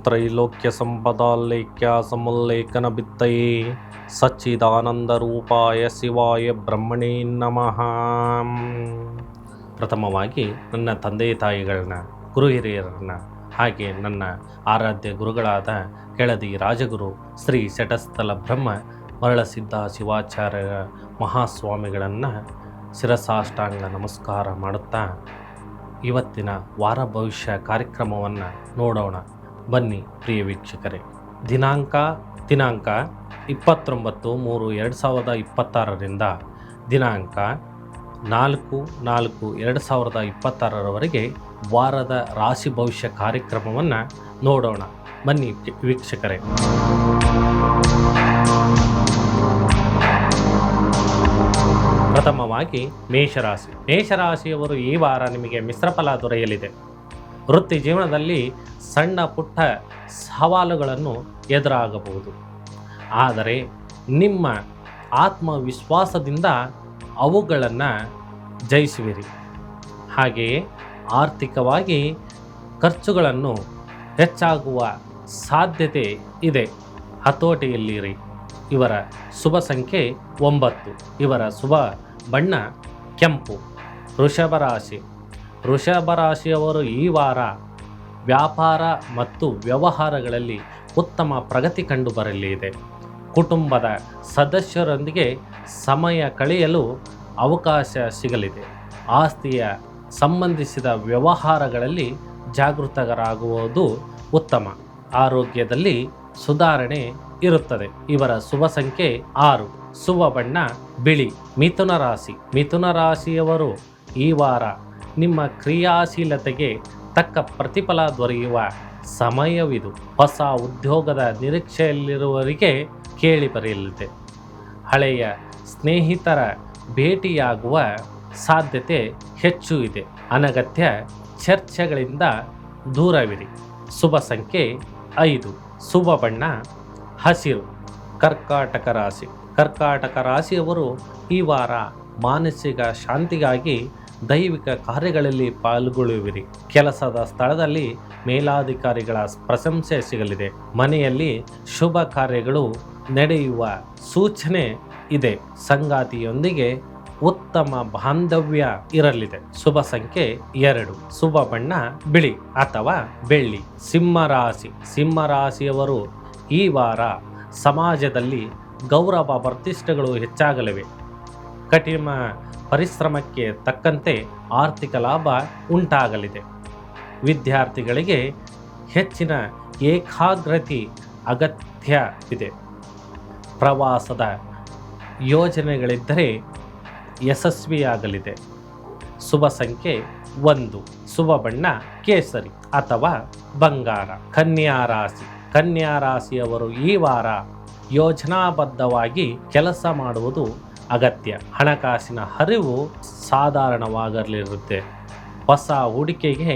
ತ್ರೈಲೋಕ್ಯ ಸಂಪದಾಲೇಖ್ಯ ಸಮುಲ್ಲೇಖನ ಬಿತ್ತಯೇ ಸಚ್ಚಿದಾನಂದ ರೂಪಾಯ ಶಿವಾಯ ಬ್ರಹ್ಮಣೇ ನಮಃ. ಪ್ರಥಮವಾಗಿ ನನ್ನ ತಂದೆ ತಾಯಿಗಳನ್ನ, ಗುರು ಹಿರಿಯರನ್ನ, ಹಾಗೆ ನನ್ನ ಆರಾಧ್ಯ ಗುರುಗಳಾದ ಕೆಳದಿ ರಾಜಗುರು ಶ್ರೀ ಶಟಸ್ಥಲ ಬ್ರಹ್ಮ ಮರಳಸಿದ್ಧ ಶಿವಾಚಾರ್ಯ ಮಹಾಸ್ವಾಮಿಗಳನ್ನು ಶಿರಸಾಷ್ಟಾಂಗ ನಮಸ್ಕಾರ ಮಾಡುತ್ತಾ ಇವತ್ತಿನ ವಾರ ಭವಿಷ್ಯ ಕಾರ್ಯಕ್ರಮವನ್ನು ನೋಡೋಣ ಬನ್ನಿ ಪ್ರಿಯ ವೀಕ್ಷಕರೇ. ದಿನಾಂಕ 29/3/2026ರಿಂದ ದಿನಾಂಕ 4/4/2026ರವರೆಗೆ ವಾರದ ರಾಶಿ ಭವಿಷ್ಯ ಕಾರ್ಯಕ್ರಮವನ್ನು ನೋಡೋಣ ಬನ್ನಿ ವೀಕ್ಷಕರೇ. ಪ್ರಥಮವಾಗಿ ಮೇಷರಾಶಿ. ಮೇಷರಾಶಿಯವರು ಈ ವಾರ ನಿಮಗೆ ಮಿಶ್ರ ಫಲ ದೊರೆಯಲಿದೆ. ವೃತ್ತಿ ಜೀವನದಲ್ಲಿ ಸಣ್ಣ ಪುಟ್ಟ ಸವಾಲುಗಳನ್ನು ಎದುರಾಗಬಹುದು, ಆದರೆ ನಿಮ್ಮ ಆತ್ಮವಿಶ್ವಾಸದಿಂದ ಅವುಗಳನ್ನು ಜಯಿಸುವಿರಿ. ಹಾಗೆಯೇ ಆರ್ಥಿಕವಾಗಿ ಖರ್ಚುಗಳನ್ನು ಹೆಚ್ಚಾಗುವ ಸಾಧ್ಯತೆ ಇದೆ, ಹತೋಟಿಯಲ್ಲಿರಿ. ಇವರ ಶುಭ ಸಂಖ್ಯೆ 9. ಇವರ ಶುಭ ಬಣ್ಣ ಕೆಂಪು. ವೃಷಭ ರಾಶಿ. ವೃಷಭ ರಾಶಿಯವರು ಈ ವಾರ ವ್ಯಾಪಾರ ಮತ್ತು ವ್ಯವಹಾರಗಳಲ್ಲಿ ಉತ್ತಮ ಪ್ರಗತಿ ಕಂಡುಬರಲಿದೆ. ಕುಟುಂಬದ ಸದಸ್ಯರೊಂದಿಗೆ ಸಮಯ ಕಳೆಯಲು ಅವಕಾಶ ಸಿಗಲಿದೆ. ಆಸ್ತಿಯ ಸಂಬಂಧಿಸಿದ ವ್ಯವಹಾರಗಳಲ್ಲಿ ಜಾಗೃತರಾಗುವುದು ಉತ್ತಮ. ಆರೋಗ್ಯದಲ್ಲಿ ಸುಧಾರಣೆ ಇರುತ್ತದೆ. ಇವರ ಶುಭ ಸಂಖ್ಯೆ 6. ಶುಭ ಬಣ್ಣ ಬಿಳಿ. ಮಿಥುನ ರಾಶಿ. ಮಿಥುನ ರಾಶಿಯವರು ಈ ವಾರ ನಿಮ್ಮ ಕ್ರಿಯಾಶೀಲತೆಗೆ ತಕ್ಕ ಪ್ರತಿಫಲ ದೊರೆಯುವ ಸಮಯವಿದು. ಹೊಸ ಉದ್ಯೋಗದ ನಿರೀಕ್ಷೆಯಲ್ಲಿರುವವರಿಗೆ ಕೇಳಿ ಬರೆಯಲಿದೆ. ಹಳೆಯ ಸ್ನೇಹಿತರ ಭೇಟಿಯಾಗುವ ಸಾಧ್ಯತೆ ಹೆಚ್ಚು ಇದೆ. ಅನಗತ್ಯ ಚರ್ಚೆಗಳಿಂದ ದೂರವಿರಿ. ಶುಭ ಸಂಖ್ಯೆ 5. ಶುಭ ಬಣ್ಣ ಹಸಿರು. ಕರ್ಕಾಟಕ ರಾಶಿ. ಕರ್ಕಾಟಕ ರಾಶಿಯವರು ಈ ವಾರ ಮಾನಸಿಕ ಶಾಂತಿಗಾಗಿ ದೈವಿಕ ಕಾರ್ಯಗಳಲ್ಲಿ ಪಾಲ್ಗೊಳ್ಳುವಿರಿ. ಕೆಲಸದ ಸ್ಥಳದಲ್ಲಿ ಮೇಲಾಧಿಕಾರಿಗಳ ಪ್ರಶಂಸೆ ಸಿಗಲಿದೆ. ಮನೆಯಲ್ಲಿ ಶುಭ ಕಾರ್ಯಗಳು ನಡೆಯುವ ಸೂಚನೆ ಇದೆ. ಸಂಗಾತಿಯೊಂದಿಗೆ ಉತ್ತಮ ಬಾಂಧವ್ಯ ಇರಲಿದೆ. ಶುಭ ಸಂಖ್ಯೆ 2. ಶುಭ ಬಣ್ಣ ಬಿಳಿ ಅಥವಾ ಬೆಳ್ಳಿ. ಸಿಂಹರಾಶಿ. ಸಿಂಹರಾಶಿಯವರು ಈ ವಾರ ಸಮಾಜದಲ್ಲಿ ಗೌರವ ಪ್ರತಿಷ್ಠೆಗಳು ಹೆಚ್ಚಾಗಲಿವೆ. ಕಠಿಣ ಪರಿಶ್ರಮಕ್ಕೆ ತಕ್ಕಂತೆ ಆರ್ಥಿಕ ಲಾಭ ಉಂಟಾಗಲಿದೆ. ವಿದ್ಯಾರ್ಥಿಗಳಿಗೆ ಹೆಚ್ಚಿನ ಏಕಾಗ್ರತೆ ಅಗತ್ಯವಿದೆ. ಪ್ರವಾಸದ ಯೋಜನೆಗಳಿದ್ದರೆ ಯಶಸ್ವಿಯಾಗಲಿದೆ. ಶುಭ ಸಂಖ್ಯೆ 1. ಶುಭ ಬಣ್ಣ ಕೇಸರಿ ಅಥವಾ ಬಂಗಾರ. ಕನ್ಯಾ ರಾಶಿ. ಕನ್ಯಾ ರಾಶಿಯವರು ಈ ವಾರ ಯೋಜನಾಬದ್ಧವಾಗಿ ಕೆಲಸ ಮಾಡುವುದು ಅಗತ್ಯ. ಹಣಕಾಸಿನ ಹರಿವು ಸಾಧಾರಣವಾಗಿರಲಿರುತ್ತೆ. ಹೊಸ ಹೂಡಿಕೆಗೆ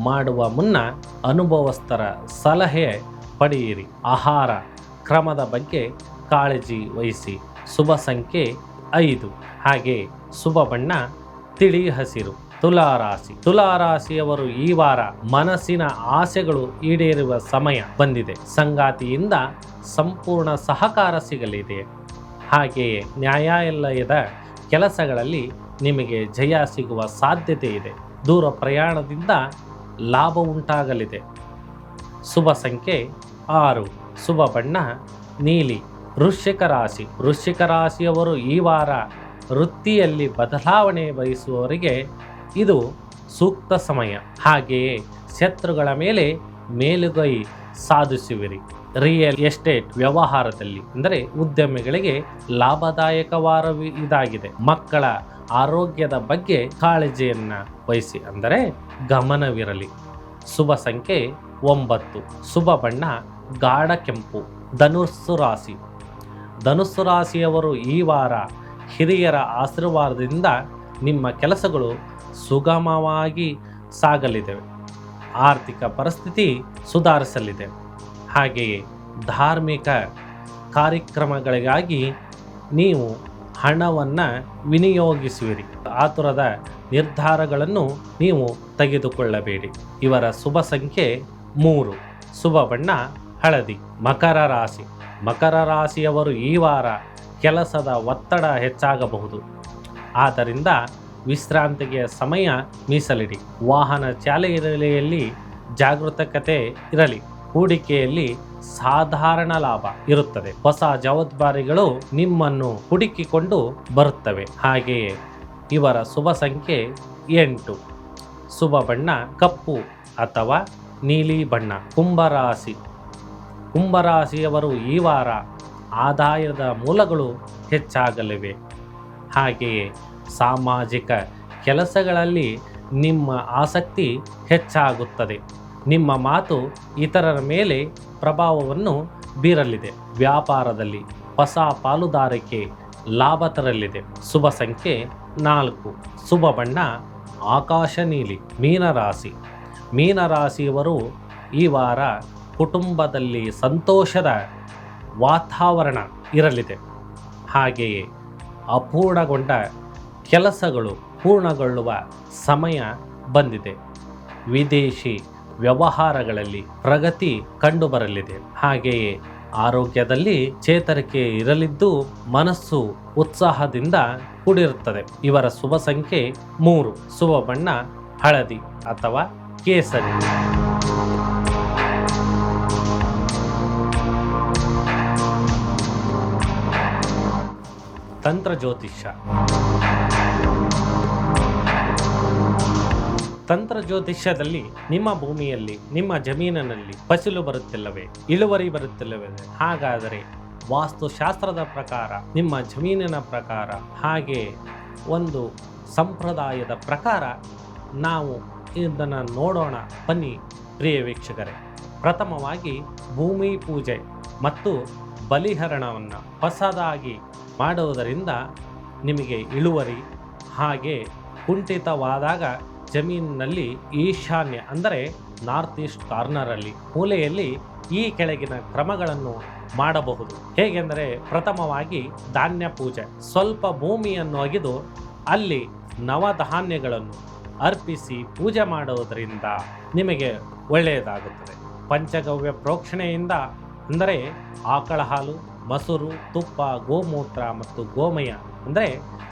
ಮಾಡುವ ಮುನ್ನ ಅನುಭವಸ್ಥರ ಸಲಹೆ ಪಡೆಯಿರಿ. ಆಹಾರ ಕ್ರಮದ ಬಗ್ಗೆ ಕಾಳಜಿ ವಹಿಸಿ. ಶುಭ ಸಂಖ್ಯೆ 5. ಹಾಗೆ ಶುಭ ಬಣ್ಣ ತಿಳಿ ಹಸಿರು. ತುಲಾರಾಶಿ. ತುಲಾರಾಶಿಯವರು ಈ ವಾರ ಮನಸ್ಸಿನ ಆಸೆಗಳು ಈಡೇರುವ ಸಮಯ ಬಂದಿದೆ. ಸಂಗಾತಿಯಿಂದ ಸಂಪೂರ್ಣ ಸಹಕಾರ ಸಿಗಲಿದೆ. ಹಾಗೆಯೇ ನ್ಯಾಯಾಲಯದ ಕೆಲಸಗಳಲ್ಲಿ ನಿಮಗೆ ಜಯ ಸಿಗುವ ಸಾಧ್ಯತೆ ಇದೆ. ದೂರ ಪ್ರಯಾಣದಿಂದ ಲಾಭ ಉಂಟಾಗಲಿದೆ. ಶುಭ ಸಂಖ್ಯೆ 6. ಶುಭ ಬಣ್ಣ ನೀಲಿ. ವೃಶ್ಚಿಕ ರಾಶಿ. ವೃಶ್ಚಿಕ ರಾಶಿಯವರು ಈ ವಾರ ವೃತ್ತಿಯಲ್ಲಿ ಬದಲಾವಣೆ ಬಯಸುವವರಿಗೆ ಇದು ಸೂಕ್ತ ಸಮಯ. ಹಾಗೆಯೇ ಶತ್ರುಗಳ ಮೇಲೆ ಮೇಲುಗೈ ಸಾಧಿಸುವಿರಿ. ರಿಯಲ್ ಎಸ್ಟೇಟ್ ವ್ಯವಹಾರದಲ್ಲಿ ಅಂದರೆ ಉದ್ಯಮಿಗಳಿಗೆ ಲಾಭದಾಯಕ ವಾರ ಇದಾಗಿದೆ. ಮಕ್ಕಳ ಆರೋಗ್ಯದ ಬಗ್ಗೆ ಕಾಳಜಿಯನ್ನು ವಹಿಸಿ, ಅಂದರೆ ಗಮನವಿರಲಿ. ಶುಭ ಸಂಖ್ಯೆ 9. ಶುಭ ಬಣ್ಣ ಗಾಢ ಕೆಂಪು. ಧನುಸ್ಸು ರಾಶಿ. ಧನುಸ್ಸು ರಾಶಿಯವರು ಈ ವಾರ ಹಿರಿಯರ ಆಶೀರ್ವಾದದಿಂದ ನಿಮ್ಮ ಕೆಲಸಗಳು ಸುಗಮವಾಗಿ ಸಾಗಲಿದೆ. ಆರ್ಥಿಕ ಪರಿಸ್ಥಿತಿ ಸುಧಾರಿಸಲಿದೆ. ಹಾಗೆಯೇ ಧಾರ್ಮಿಕ ಕಾರ್ಯಕ್ರಮಗಳಿಗಾಗಿ ನೀವು ಹಣವನ್ನು ವಿನಿಯೋಗಿಸುವಿರಿ. ಆತುರದ ನಿರ್ಧಾರಗಳನ್ನು ನೀವು ತೆಗೆದುಕೊಳ್ಳಬೇಡಿ. ಇವರ ಶುಭ ಸಂಖ್ಯೆ 3. ಶುಭ ಬಣ್ಣ ಹಳದಿ. ಮಕರ ರಾಶಿ. ಮಕರ ರಾಶಿಯವರು ಈ ವಾರ ಕೆಲಸದ ಒತ್ತಡ ಹೆಚ್ಚಾಗಬಹುದು. ಆದ್ದರಿಂದ ವಿಶ್ರಾಂತಿಗೆ ಸಮಯ ಮೀಸಲಿಡಿ. ವಾಹನ ಚಾಲನೆಯಲ್ಲಿ ಜಾಗರೂಕತೆ ಇರಲಿ. ಹೂಡಿಕೆಯಲ್ಲಿ ಸಾಧಾರಣ ಲಾಭ ಇರುತ್ತದೆ. ಹೊಸ ಜವಾಬ್ದಾರಿಗಳು ನಿಮ್ಮನ್ನು ಹುಡುಕಿಕೊಂಡು ಬರುತ್ತವೆ. ಹಾಗೆಯೇ ಇವರ ಶುಭ ಸಂಖ್ಯೆ 8. ಶುಭ ಬಣ್ಣ ಕಪ್ಪು ಅಥವಾ ನೀಲಿ ಬಣ್ಣ. ಕುಂಭರಾಶಿ. ಕುಂಭರಾಶಿಯವರು ಈ ವಾರ ಆದಾಯದ ಮೂಲಗಳು ಹೆಚ್ಚಾಗಲಿವೆ. ಹಾಗೆಯೇ ಸಾಮಾಜಿಕ ಕೆಲಸಗಳಲ್ಲಿ ನಿಮ್ಮ ಆಸಕ್ತಿ ಹೆಚ್ಚಾಗುತ್ತದೆ. ನಿಮ್ಮ ಮಾತು ಇತರರ ಮೇಲೆ ಪ್ರಭಾವವನ್ನು ಬೀರಲಿದೆ. ವ್ಯಾಪಾರದಲ್ಲಿ ಹೊಸ ಪಾಲುದಾರಿಕೆ ಲಾಭ ತರಲಿದೆ. ಶುಭ ಸಂಖ್ಯೆ 4. ಶುಭ ಬಣ್ಣ ಆಕಾಶ ನೀಲಿ. ಮೀನರಾಶಿ. ಮೀನರಾಶಿಯವರು ಈ ವಾರ ಕುಟುಂಬದಲ್ಲಿ ಸಂತೋಷದ ವಾತಾವರಣ ಇರಲಿದೆ. ಹಾಗೆಯೇ ಅಪೂರ್ಣಗೊಂಡ ಕೆಲಸಗಳು ಪೂರ್ಣಗೊಳ್ಳುವ ಸಮಯ ಬಂದಿದೆ. ವಿದೇಶಿ ವ್ಯವಹಾರಗಳಲ್ಲಿ ಪ್ರಗತಿ ಕಂಡುಬರಲಿದೆ. ಹಾಗೆಯೇ ಆರೋಗ್ಯದಲ್ಲಿ ಚೇತರಿಕೆ ಇರಲಿದ್ದು ಮನಸ್ಸು ಉತ್ಸಾಹದಿಂದ ಕೂಡಿರುತ್ತದೆ. ಇವರ ಶುಭ ಸಂಖ್ಯೆ 3. ಶುಭ ಬಣ್ಣ ಹಳದಿ ಅಥವಾ ಕೇಸರಿ. ತಂತ್ರ ಜ್ಯೋತಿಷ್ಯ. ತಂತ್ರ ಜ್ಯೋತಿಷ್ಯದಲ್ಲಿ ನಿಮ್ಮ ಭೂಮಿಯಲ್ಲಿ, ನಿಮ್ಮ ಜಮೀನಿನಲ್ಲಿ ಫಸಲು ಬರುತ್ತಿಲ್ಲವೇ, ಇಳುವರಿ ಬರುತ್ತಿಲ್ಲವೇ? ಹಾಗಾದರೆ ವಾಸ್ತುಶಾಸ್ತ್ರದ ಪ್ರಕಾರ, ನಿಮ್ಮ ಜಮೀನಿನ ಪ್ರಕಾರ, ಹಾಗೆ ಒಂದು ಸಂಪ್ರದಾಯದ ಪ್ರಕಾರ ನಾವು ಇದನ್ನು ನೋಡೋಣ ಬನ್ನಿ ಪ್ರಿಯ ವೀಕ್ಷಕರೇ. ಪ್ರಥಮವಾಗಿ ಭೂಮಿ ಪೂಜೆ ಮತ್ತು ಬಲಿಹರಣವನ್ನು ಹೊಸದಾಗಿ ಮಾಡುವುದರಿಂದ ನಿಮಗೆ ಇಳುವರಿ, ಹಾಗೆ ಕುಂಠಿತವಾದಾಗ ಜಮೀನಿನಲ್ಲಿ ಈಶಾನ್ಯ ಅಂದರೆ ನಾರ್ತ್ ಈಸ್ಟ್ ಕಾರ್ನರಲ್ಲಿ ಮೂಲೆಯಲ್ಲಿ ಈ ಕೆಳಗಿನ ಕ್ರಮಗಳನ್ನು ಮಾಡಬಹುದು. ಹೇಗೆಂದರೆ ಪ್ರಥಮವಾಗಿ ಧಾನ್ಯ ಪೂಜೆ. ಸ್ವಲ್ಪ ಭೂಮಿಯನ್ನು ಅಗೆದು ಅಲ್ಲಿ ನವಧಾನ್ಯಗಳನ್ನು ಅರ್ಪಿಸಿ ಪೂಜೆ ಮಾಡುವುದರಿಂದ ನಿಮಗೆ ಒಳ್ಳೆಯದಾಗುತ್ತದೆ. ಪಂಚಗವ್ಯ ಪ್ರೋಕ್ಷಣೆಯಿಂದ ಅಂದರೆ ಆಕಳ ಹಾಲು, ಮೊಸರು, ತುಪ್ಪ, ಗೋಮೂತ್ರ ಮತ್ತು ಗೋಮಯ ಅಂದರೆ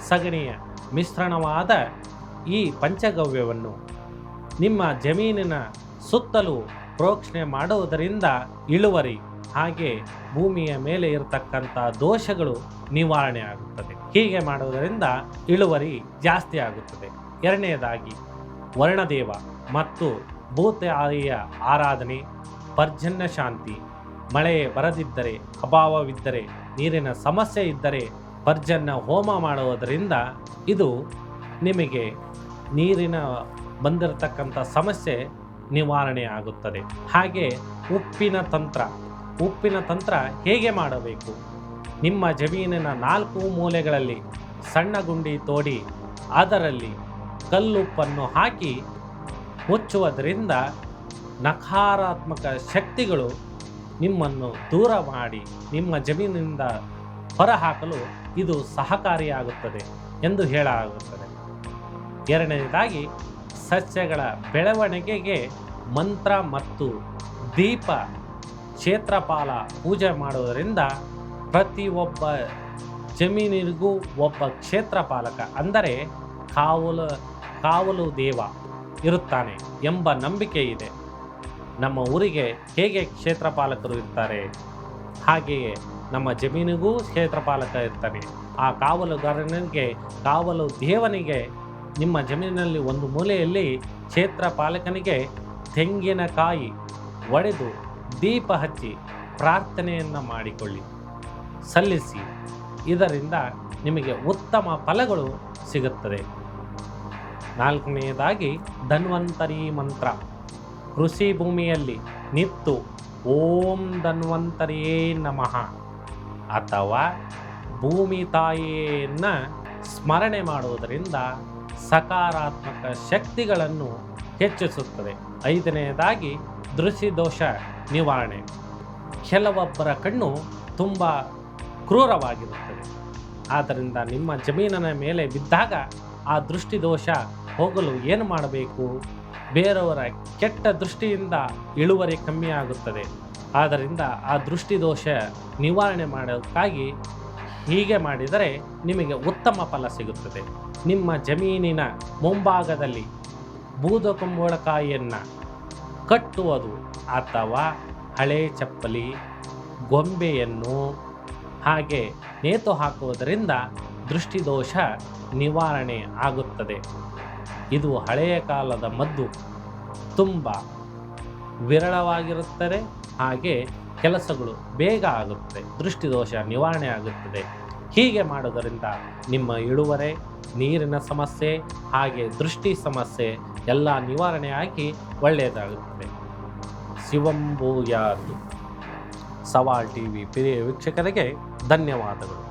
ಸಗಣಿಯ ಮಿಶ್ರಣವಾದ ಈ ಪಂಚಗವ್ಯವನ್ನು ನಿಮ್ಮ ಜಮೀನಿನ ಸುತ್ತಲೂ ಪ್ರೋಕ್ಷಣೆ ಮಾಡುವುದರಿಂದ ಇಳುವರಿ, ಹಾಗೆ ಭೂಮಿಯ ಮೇಲೆ ಇರತಕ್ಕಂಥ ದೋಷಗಳು ನಿವಾರಣೆ ಆಗುತ್ತದೆ. ಹೀಗೆ ಮಾಡುವುದರಿಂದ ಇಳುವರಿ ಜಾಸ್ತಿ ಆಗುತ್ತದೆ. ಎರಡನೆಯದಾಗಿ ವರ್ಣದೇವ ಮತ್ತು ಭೂತಾಯಿಯ ಆರಾಧನೆ, ಪರ್ಜನ್ಯ ಶಾಂತಿ. ಮಳೆ ಬರದಿದ್ದರೆ, ಅಭಾವವಿದ್ದರೆ, ನೀರಿನ ಸಮಸ್ಯೆ ಇದ್ದರೆ ಪರ್ಜನ್ಯ ಹೋಮ ಮಾಡುವುದರಿಂದ ಇದು ನಿಮಗೆ ನೀರಿನ ಬಂದಿರತಕ್ಕಂಥ ಸಮಸ್ಯೆ ನಿವಾರಣೆ ಆಗುತ್ತದೆ. ಹಾಗೆ ಉಪ್ಪಿನ ತಂತ್ರ. ಉಪ್ಪಿನ ತಂತ್ರ ಹೇಗೆ ಮಾಡಬೇಕು? ನಿಮ್ಮ ಜಮೀನಿನ 4 ಮೂಲೆಗಳಲ್ಲಿ ಸಣ್ಣ ಗುಂಡಿ ತೋಡಿ ಅದರಲ್ಲಿ ಕಲ್ಲುಪ್ಪನ್ನು ಹಾಕಿ ಮುಚ್ಚುವುದರಿಂದ ನಕಾರಾತ್ಮಕ ಶಕ್ತಿಗಳು ನಿಮ್ಮನ್ನು ದೂರ ಮಾಡಿ ನಿಮ್ಮ ಜಮೀನಿನಿಂದ ಹೊರಹಾಕಲು ಇದು ಸಹಕಾರಿಯಾಗುತ್ತದೆ ಎಂದು ಹೇಳಲಾಗುತ್ತದೆ. ಎರಡನೇದಾಗಿ ಸಸ್ಯಗಳ ಬೆಳವಣಿಗೆಗೆ ಮಂತ್ರ ಮತ್ತು ದೀಪ ಕ್ಷೇತ್ರಪಾಲ ಪೂಜೆ ಮಾಡುವುದರಿಂದ ಪ್ರತಿಯೊಬ್ಬ ಜಮೀನಿಗೂ ಒಬ್ಬ ಕ್ಷೇತ್ರಪಾಲಕ ಅಂದರೆ ಕಾವಲು ದೇವ ಇರುತ್ತಾನೆ ಎಂಬ ನಂಬಿಕೆ ಇದೆ. ನಮ್ಮ ಊರಿಗೆ ಹೇಗೆ ಕ್ಷೇತ್ರಪಾಲಕರು ಇರ್ತಾರೆ, ಹಾಗೆಯೇ ನಮ್ಮ ಜಮೀನಿಗೂ ಕ್ಷೇತ್ರಪಾಲಕ ಇರ್ತಾನೆ. ಆ ಕಾವಲುಗಾರನಿಗೆ, ಕಾವಲು ದೇವನಿಗೆ ನಿಮ್ಮ ಜಮೀನಿನಲ್ಲಿ ಒಂದು ಮೂಲೆಯಲ್ಲಿ ಕ್ಷೇತ್ರಪಾಲಕನಿಗೆ ತೆಂಗಿನಕಾಯಿ ಒಡೆದು ದೀಪ ಹಚ್ಚಿ ಪ್ರಾರ್ಥನೆಯನ್ನು ಮಾಡಿಕೊಳ್ಳಿ, ಸಲ್ಲಿಸಿ. ಇದರಿಂದ ನಿಮಗೆ ಉತ್ತಮ ಫಲಗಳು ಸಿಗುತ್ತದೆ. ನಾಲ್ಕನೆಯದಾಗಿ ಧನ್ವಂತರಿ ಮಂತ್ರ. ಕೃಷಿ ಭೂಮಿಯಲ್ಲಿ ನಿತ್ತು ಓಂ ಧನ್ವಂತರಿಯೇ ನಮಃ ಅಥವಾ ಭೂಮಿ ತಾಯಿಯನ್ನು ಸ್ಮರಣೆ ಮಾಡುವುದರಿಂದ ಸಕಾರಾತ್ಮಕ ಶಕ್ತಿಗಳನ್ನು ಹೆಚ್ಚಿಸುತ್ತದೆ. ಐದನೆಯದಾಗಿ ದೃಷ್ಟಿದೋಷ ನಿವಾರಣೆ. ಕೆಲವೊಬ್ಬರ ಕಣ್ಣು ತುಂಬ ಕ್ರೂರವಾಗಿರುತ್ತದೆ. ಆದ್ದರಿಂದ ನಿಮ್ಮ ಜಮೀನಿನ ಮೇಲೆ ಬಿದ್ದಾಗ ಆ ದೃಷ್ಟಿದೋಷ ಹೋಗಲು ಏನು ಮಾಡಬೇಕು? ಬೇರೆಯವರ ಕೆಟ್ಟ ದೃಷ್ಟಿಯಿಂದ ಇಳುವರಿ ಕಮ್ಮಿ ಆಗುತ್ತದೆ. ಆದ್ದರಿಂದ ಆ ದೃಷ್ಟಿದೋಷ ನಿವಾರಣೆ ಮಾಡೋದಕ್ಕಾಗಿ ಹೀಗೆ ಮಾಡಿದರೆ ನಿಮಗೆ ಉತ್ತಮ ಫಲ ಸಿಗುತ್ತದೆ. ನಿಮ್ಮ ಜಮೀನಿನ ಮುಂಭಾಗದಲ್ಲಿ ಬೂದಕುಂಬಳಕಾಯಿಯನ್ನು ಕಟ್ಟುವುದು ಅಥವಾ ಹಳೆ ಚಪ್ಪಲಿ, ಗೊಂಬೆಯನ್ನು ಹಾಗೆ ನೇತು ಹಾಕುವುದರಿಂದ ದೃಷ್ಟಿದೋಷ ನಿವಾರಣೆ ಆಗುತ್ತದೆ. ಇದು ಹಳೆಯ ಕಾಲದ ಮದ್ದು, ತುಂಬ ವಿರಳವಾಗಿರುತ್ತದೆ, ಹಾಗೆ ಕೆಲಸಗಳು ಬೇಗ ಆಗುತ್ತದೆ, ದೃಷ್ಟಿದೋಷ ನಿವಾರಣೆ ಆಗುತ್ತದೆ. ಹೀಗೆ ಮಾಡೋದರಿಂದ ನಿಮ್ಮ ಇಳುವರಿ, ನೀರಿನ ಸಮಸ್ಯೆ ಹಾಗೆ ದೃಷ್ಟಿ ಸಮಸ್ಯೆ ಎಲ್ಲ ನಿವಾರಣೆಯಾಗಿ ಒಳ್ಳೆಯದಾಗುತ್ತದೆ. ಶಿವಂಭೂಯಾತ್. ಸವಾಲ್ ಟಿವಿ ಪ್ರಿಯ ವೀಕ್ಷಕರಿಗೆ ಧನ್ಯವಾದಗಳು.